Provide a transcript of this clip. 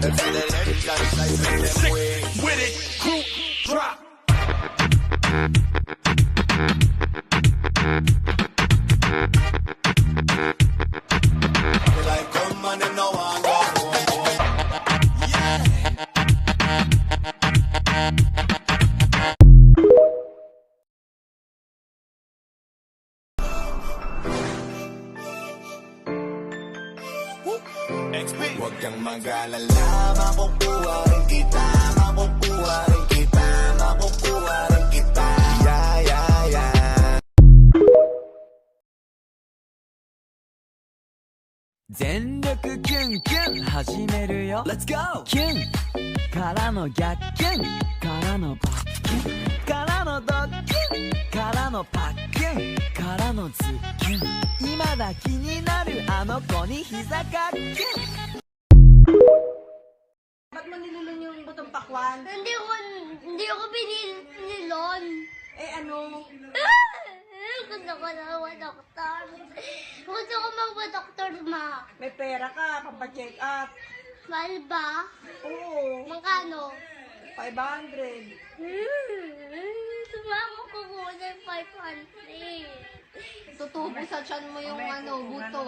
With it, crew, drop. Like come on and no one go home. Yeah. Huwag kang mag-alala, makukuha rin kita, makukuha rin kita, makukuha rin kita. Yeah, yeah, yeah. 全力キュンキュン始めるよ Let's go! キュンからの逆キュンからのバッキュンからのドッキュンからのパッキュンからのズッキュン今だ気になるあの子に膝かっキュン Ba't mo nilulon yung butong pakwan? Hindi ko pinilon. Eh ano? Gusto ko na mag-doktor. Gusto ko mag-doktor, ma. May pera ka, pampacheck up. Mahal ba? Oo, Magkano? 500. Sumama ko muna yung 500. Tutubo sa tiyan mo yung buto.